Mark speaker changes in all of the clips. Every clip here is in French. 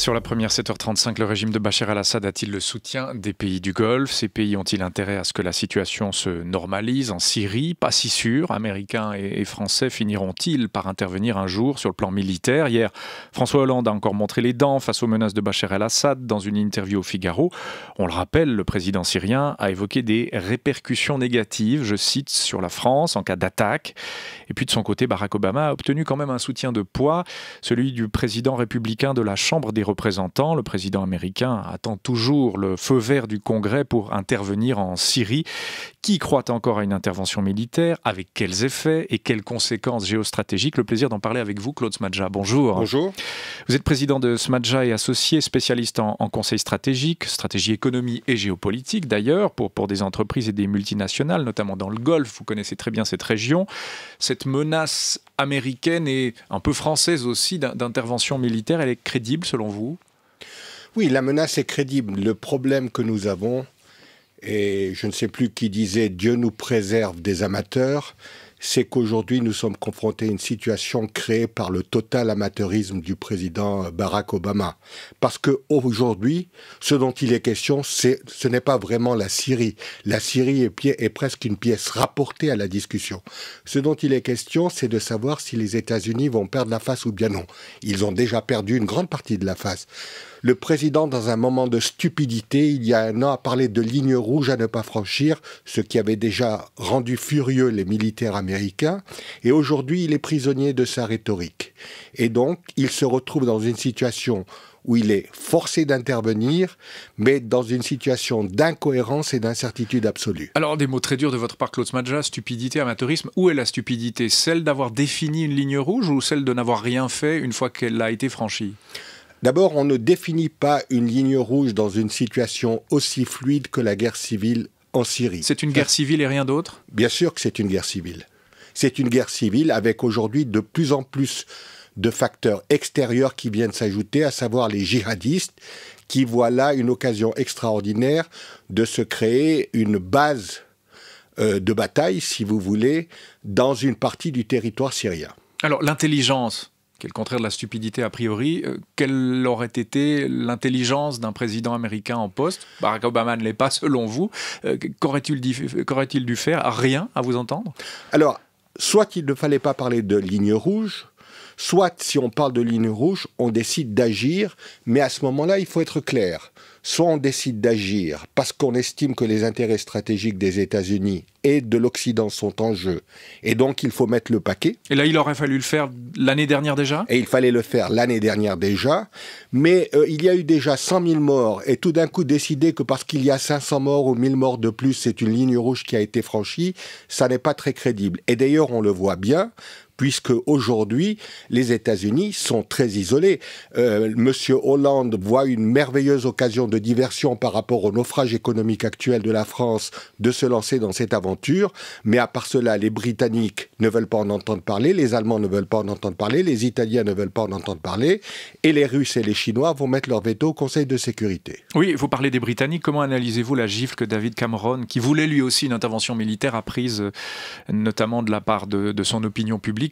Speaker 1: Sur la première 7h35, le régime de Bachar el-Assad a-t-il le soutien des pays du Golfe? Ces pays ont-ils intérêt à ce que la situation se normalise en Syrie? Pas si sûr. Américains et Français finiront-ils par intervenir un jour sur le plan militaire? Hier, François Hollande a encore montré les dents face aux menaces de Bachar el-Assad dans une interview au Figaro. On le rappelle, le président syrien a évoqué des répercussions négatives, je cite, sur la France en cas d'attaque. Et puis de son côté, Barack Obama a obtenu quand même un soutien de poids, celui du président républicain de la Chambre des représentants. Le président américain attend toujours le feu vert du Congrès pour intervenir en Syrie. Qui croit encore à une intervention militaire? Avec quels effets et quelles conséquences géostratégiques? Le plaisir d'en parler avec vous, Claude Smadja. Bonjour.
Speaker 2: Bonjour.
Speaker 1: Vous êtes président de Smadja et associé, spécialiste en conseil stratégique, stratégie économie et géopolitique d'ailleurs, pour des entreprises et des multinationales, notamment dans le Golfe. Vous connaissez très bien cette région. Cette menace américaine et un peu française aussi d'intervention militaire, elle est crédible selon vous?
Speaker 2: Oui, la menace est crédible. Le problème que nous avons, et je ne sais plus qui disait « Dieu nous préserve des amateurs », c'est qu'aujourd'hui nous sommes confrontés à une situation créée par le total amateurisme du président Barack Obama. Parce qu'aujourd'hui, ce dont il est question, ce n'est pas vraiment la Syrie. La Syrie est presque une pièce rapportée à la discussion. Ce dont il est question, c'est de savoir si les États-Unis vont perdre la face ou bien non. Ils ont déjà perdu une grande partie de la face. Le président, dans un moment de stupidité, il y a un an, a parlé de lignes rouges à ne pas franchir, ce qui avait déjà rendu furieux les militaires américains. Et aujourd'hui, il est prisonnier de sa rhétorique. Et donc, il se retrouve dans une situation où il est forcé d'intervenir, mais dans une situation d'incohérence et d'incertitude absolue.
Speaker 1: Alors, des mots très durs de votre part, Claude Smadja, stupidité, amateurisme. Où est la stupidité? Celle d'avoir défini une ligne rouge ou celle de n'avoir rien fait une fois qu'elle a été franchie?
Speaker 2: D'abord, on ne définit pas une ligne rouge dans une situation aussi fluide que la guerre civile en Syrie.
Speaker 1: C'est une guerre civile et rien d'autre?
Speaker 2: Bien sûr que c'est une guerre civile. C'est une guerre civile avec aujourd'hui de plus en plus de facteurs extérieurs qui viennent s'ajouter, à savoir les djihadistes, qui voient là une occasion extraordinaire de se créer une base de bataille, si vous voulez, dans une partie du territoire syrien.
Speaker 1: Alors, l'intelligence, qui est le contraire de la stupidité a priori, quelle aurait été l'intelligence d'un président américain en poste? Barack Obama ne l'est pas selon vous. Qu'aurait-il dû faire? Rien, à vous entendre?
Speaker 2: Alors, soit il ne fallait pas parler de ligne rouge, soit si on parle de ligne rouge, on décide d'agir, mais à ce moment-là, il faut être clair. Soit on décide d'agir parce qu'on estime que les intérêts stratégiques des États-Unis et de l'Occident sont en jeu, et donc il faut mettre le paquet.
Speaker 1: Et là, il aurait fallu le faire l'année dernière déjà?
Speaker 2: Et il fallait le faire l'année dernière déjà, mais il y a eu déjà 100 000 morts, et tout d'un coup décider que parce qu'il y a 500 morts ou 1000 morts de plus, c'est une ligne rouge qui a été franchie, ça n'est pas très crédible. Et d'ailleurs, on le voit bien, puisque aujourd'hui, les États-Unis sont très isolés. Monsieur Hollande voit une merveilleuse occasion de diversion par rapport au naufrage économique actuel de la France de se lancer dans cette aventure, mais à part cela, les Britanniques ne veulent pas en entendre parler, les Allemands ne veulent pas en entendre parler, les Italiens ne veulent pas en entendre parler, et les Russes et les Chinois vont mettre leur veto au Conseil de sécurité.
Speaker 1: Oui, vous parlez des Britanniques. Comment analysez-vous la gifle que David Cameron, qui voulait lui aussi une intervention militaire, a prise notamment de la part de son opinion publique,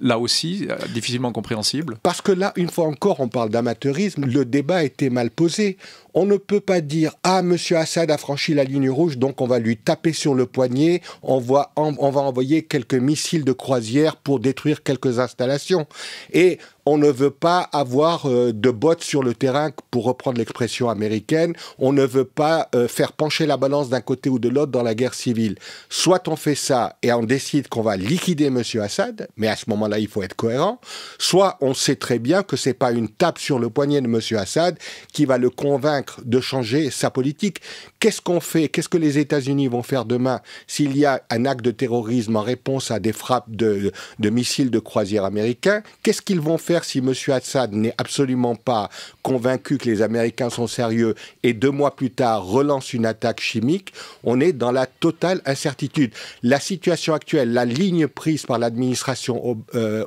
Speaker 1: là aussi, difficilement compréhensible?
Speaker 2: Parce que là, une fois encore, on parle d'amateurisme, le débat était mal posé. On ne peut pas dire « Ah, M. Assad a franchi la ligne rouge, donc on va lui taper sur le poignet, on va envoyer quelques missiles de croisière pour détruire quelques installations. » Et on ne veut pas avoir de bottes sur le terrain, pour reprendre l'expression américaine. On ne veut pas faire pencher la balance d'un côté ou de l'autre dans la guerre civile. Soit on fait ça et on décide qu'on va liquider M. Assad, mais à ce moment-là, il faut être cohérent. Soit on sait très bien que c'est pas une tape sur le poignet de M. Assad qui va le convaincre de changer sa politique. Qu'est-ce qu'on fait? Qu'est-ce que les États-Unis vont faire demain s'il y a un acte de terrorisme en réponse à des frappes de missiles de croisière américains? Qu'est-ce qu'ils vont faire si M. Assad n'est absolument pas convaincu que les Américains sont sérieux et 2 mois plus tard relance une attaque chimique? On est dans la totale incertitude. La situation actuelle, la ligne prise par l'administration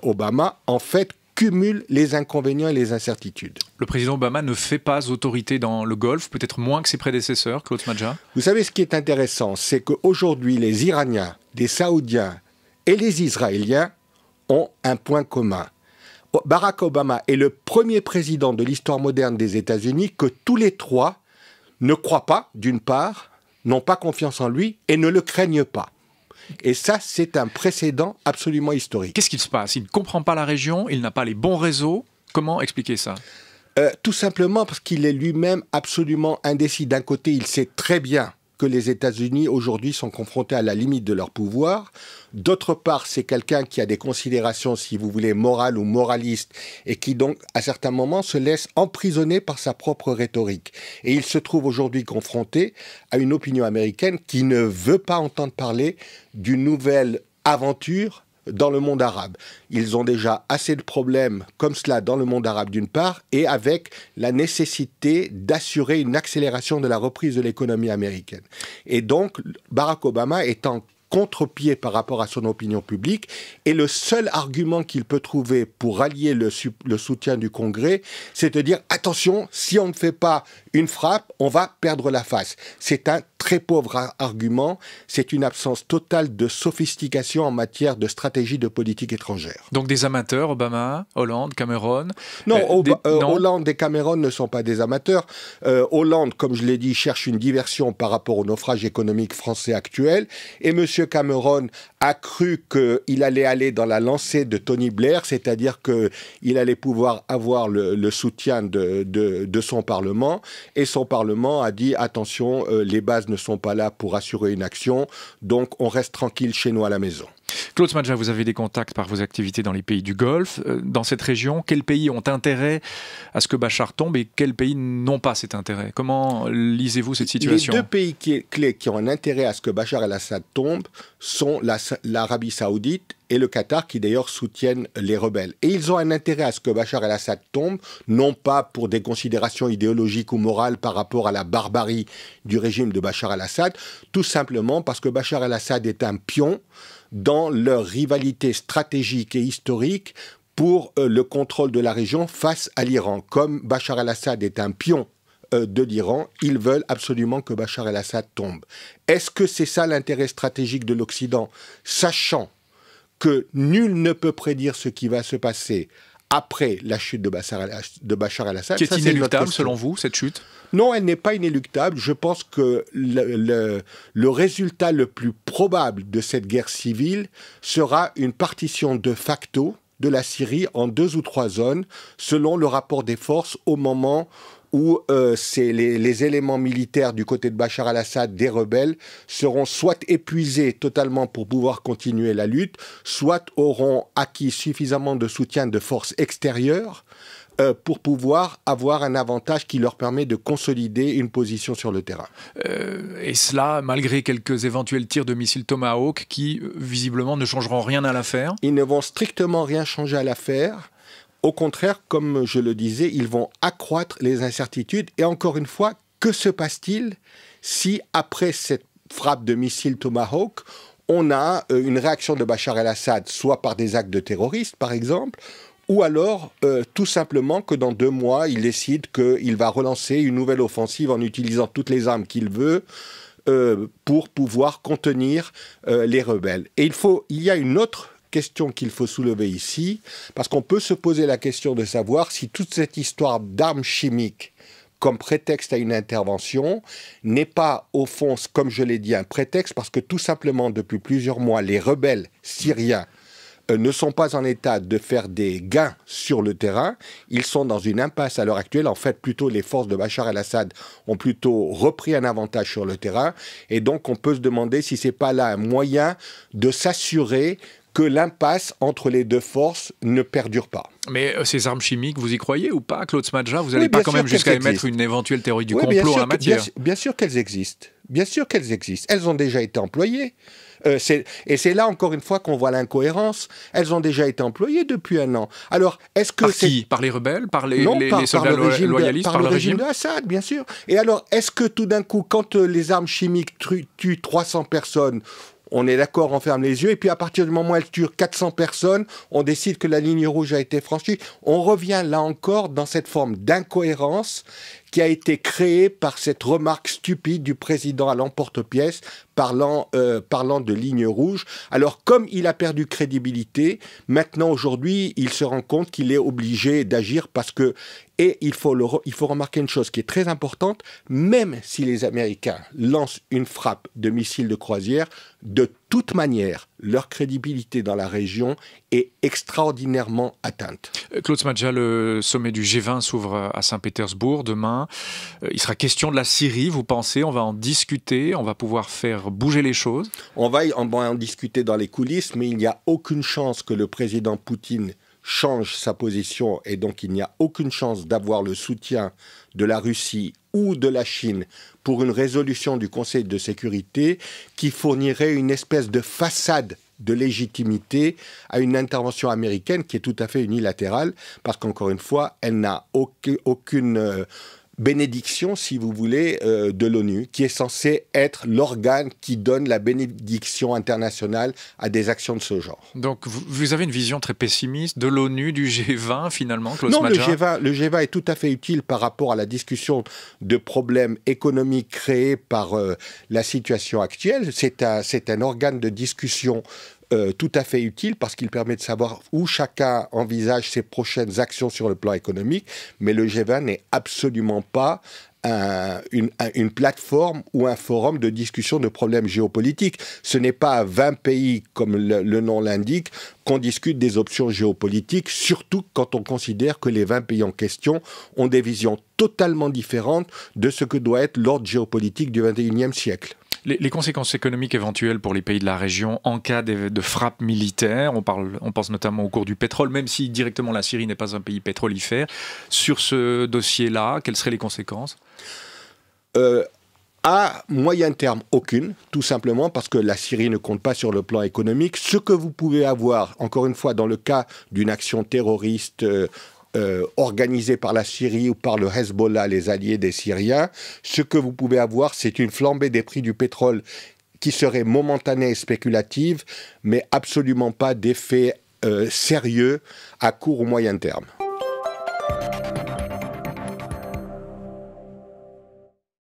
Speaker 2: Obama, en fait, cumule les inconvénients et les incertitudes.
Speaker 1: Le président Obama ne fait pas autorité dans le Golfe, peut-être moins que ses prédécesseurs, Claude Smadja.
Speaker 2: Vous savez, ce qui est intéressant, c'est qu'aujourd'hui, les Iraniens, les Saoudiens et les Israéliens ont un point commun. Barack Obama est le premier président de l'histoire moderne des États-Unis que tous les trois ne croient pas, d'une part, n'ont pas confiance en lui et ne le craignent pas. Et ça, c'est un précédent absolument historique.
Speaker 1: Qu'est-ce qu'il se passe? Il ne comprend pas la région, il n'a pas les bons réseaux. Comment expliquer ça?
Speaker 2: Tout simplement parce qu'il est lui-même absolument indécis. D'un côté, il sait très bien que les États-Unis, aujourd'hui, sont confrontés à la limite de leur pouvoir. D'autre part, c'est quelqu'un qui a des considérations, si vous voulez, morales ou moralistes, et qui donc, à certains moments, se laisse emprisonner par sa propre rhétorique. Et il se trouve aujourd'hui confronté à une opinion américaine qui ne veut pas entendre parler d'une nouvelle aventure dans le monde arabe. Ils ont déjà assez de problèmes comme cela dans le monde arabe d'une part, et avec la nécessité d'assurer une accélération de la reprise de l'économie américaine. Et donc, Barack Obama est en contre-pied par rapport à son opinion publique, et le seul argument qu'il peut trouver pour rallier le soutien du Congrès, c'est de dire, attention, si on ne fait pas une frappe, on va perdre la face. C'est un très pauvre argument, c'est une absence totale de sophistication en matière de stratégie de politique étrangère.
Speaker 1: Donc des amateurs, Obama, Hollande, Cameron?
Speaker 2: Non, non, Hollande et Cameron ne sont pas des amateurs. Hollande, comme je l'ai dit, cherche une diversion par rapport au naufrage économique français actuel, et M. Cameron a cru qu'il allait aller dans la lancée de Tony Blair, c'est-à-dire qu'il allait pouvoir avoir le soutien de son Parlement, et son Parlement a dit, attention, les bases ne sont pas là pour assurer une action, donc on reste tranquille chez nous à la maison.
Speaker 1: Claude Smadja, vous avez des contacts par vos activités dans les pays du Golfe. Dans cette région, quels pays ont intérêt à ce que Bachar tombe et quels pays n'ont pas cet intérêt? Comment lisez-vous cette situation?
Speaker 2: Les deux pays clés qui ont un intérêt à ce que Bachar el-Assad tombe sont l'Arabie Saoudite et le Qatar, qui d'ailleurs soutiennent les rebelles. Et ils ont un intérêt à ce que Bachar el-Assad tombe, non pas pour des considérations idéologiques ou morales par rapport à la barbarie du régime de Bachar el-Assad, tout simplement parce que Bachar el-Assad est un pion dans leur rivalité stratégique et historique pour le contrôle de la région face à l'Iran. Comme Bachar el-Assad est un pion de l'Iran, ils veulent absolument que Bachar el-Assad tombe. Est-ce que c'est ça l'intérêt stratégique de l'Occident, sachant que nul ne peut prédire ce qui va se passer après la chute de Bachar el-Assad?
Speaker 1: Qui est inéluctable selon vous, cette chute?
Speaker 2: Non, elle n'est pas inéluctable. Je pense que le résultat le plus probable de cette guerre civile sera une partition de facto de la Syrie en 2 ou 3 zones, selon le rapport des forces au moment où les éléments militaires du côté de Bachar el-Assad, des rebelles, seront soit épuisés totalement pour pouvoir continuer la lutte, soit auront acquis suffisamment de soutien de forces extérieures pour pouvoir avoir un avantage qui leur permet de consolider une position sur le terrain.
Speaker 1: Et cela, malgré quelques éventuels tirs de missiles Tomahawk qui, visiblement, ne changeront rien à l'affaire?
Speaker 2: Ils ne vont strictement rien changer à l'affaire. Au contraire, comme je le disais, ils vont accroître les incertitudes. Et encore une fois, que se passe-t-il si, après cette frappe de missiles Tomahawk, on a une réaction de Bachar el-Assad, soit par des actes de terroristes, par exemple, ou alors, tout simplement, que dans 2 mois, il décide qu'il va relancer une nouvelle offensive en utilisant toutes les armes qu'il veut pour pouvoir contenir les rebelles. Et il y a une autre question qu'il faut soulever ici, parce qu'on peut se poser la question de savoir si toute cette histoire d'armes chimiques comme prétexte à une intervention n'est pas, au fond, comme je l'ai dit, un prétexte, parce que tout simplement, depuis plusieurs mois, les rebelles syriens ne sont pas en état de faire des gains sur le terrain. Ils sont dans une impasse à l'heure actuelle. En fait, plutôt, les forces de Bachar el-Assad ont plutôt repris un avantage sur le terrain. Et donc, on peut se demander si c'est pas là un moyen de s'assurer que l'impasse entre les 2 forces ne perdure pas.
Speaker 1: Mais ces armes chimiques, vous y croyez ou pas, Claude Smadja? Vous n'allez pas quand même jusqu'à émettre une éventuelle théorie du complot en la matière?
Speaker 2: Bien sûr qu'elles existent. Bien sûr qu'elles existent. Elles ont déjà été employées. Et c'est là, encore une fois, qu'on voit l'incohérence. Elles ont déjà été employées depuis 1 an. Alors, est-ce que
Speaker 1: par qui? Par les rebelles? Par les soldats loyalistes?
Speaker 2: Par le régime de Assad, bien sûr. Et alors, est-ce que tout d'un coup, quand les armes chimiques tuent 300 personnes, on est d'accord, on ferme les yeux, et puis à partir du moment où elles tuent 400 personnes, on décide que la ligne rouge a été franchie? On revient là encore dans cette forme d'incohérence qui a été créé par cette remarque stupide du président à l'emporte-pièce parlant de ligne rouge. Alors, comme il a perdu crédibilité, maintenant, aujourd'hui, il se rend compte qu'il est obligé d'agir parce que, et il faut remarquer une chose qui est très importante, même si les Américains lancent une frappe de missiles de croisière, de toute manière, leur crédibilité dans la région est extraordinairement atteinte.
Speaker 1: Claude Smadja, le sommet du G20 s'ouvre à Saint-Pétersbourg demain. Il sera question de la Syrie, vous pensez? On va en discuter, on va pouvoir faire bouger les choses?
Speaker 2: On va en discuter dans les coulisses, mais il n'y a aucune chance que le président Poutine change sa position et donc il n'y a aucune chance d'avoir le soutien de la Russie ou de la Chine pour une résolution du Conseil de sécurité qui fournirait une espèce de façade de légitimité à une intervention américaine qui est tout à fait unilatérale parce qu'encore une fois, elle n'a aucune bénédiction, si vous voulez, de l'ONU, qui est censée être l'organe qui donne la bénédiction internationale à des actions de ce genre.
Speaker 1: Donc vous avez une vision très pessimiste de l'ONU, du G20 finalement, Claude
Speaker 2: Non,
Speaker 1: Smadja?
Speaker 2: le G20 est tout à fait utile par rapport à la discussion de problèmes économiques créés par la situation actuelle. C'est un organe de discussion tout à fait utile parce qu'il permet de savoir où chacun envisage ses prochaines actions sur le plan économique, mais le G20 n'est absolument pas une plateforme ou un forum de discussion de problèmes géopolitiques. Ce n'est pas à 20 pays, comme le nom l'indique, qu'on discute des options géopolitiques, surtout quand on considère que les 20 pays en question ont des visions totalement différentes de ce que doit être l'ordre géopolitique du XXIe siècle.
Speaker 1: Les conséquences économiques éventuelles pour les pays de la région en cas de frappe militaire, on pense notamment au cours du pétrole, même si directement la Syrie n'est pas un pays pétrolifère. Sur ce dossier-là, quelles seraient les conséquences ?
Speaker 2: À moyen terme, aucune, tout simplement parce que la Syrie ne compte pas sur le plan économique. Ce que vous pouvez avoir, encore une fois, dans le cas d'une action terroriste organisée par la Syrie ou par le Hezbollah, les alliés des Syriens, ce que vous pouvez avoir, c'est une flambée des prix du pétrole qui serait momentanée et spéculative, mais absolument pas d'effet sérieux à court ou moyen terme.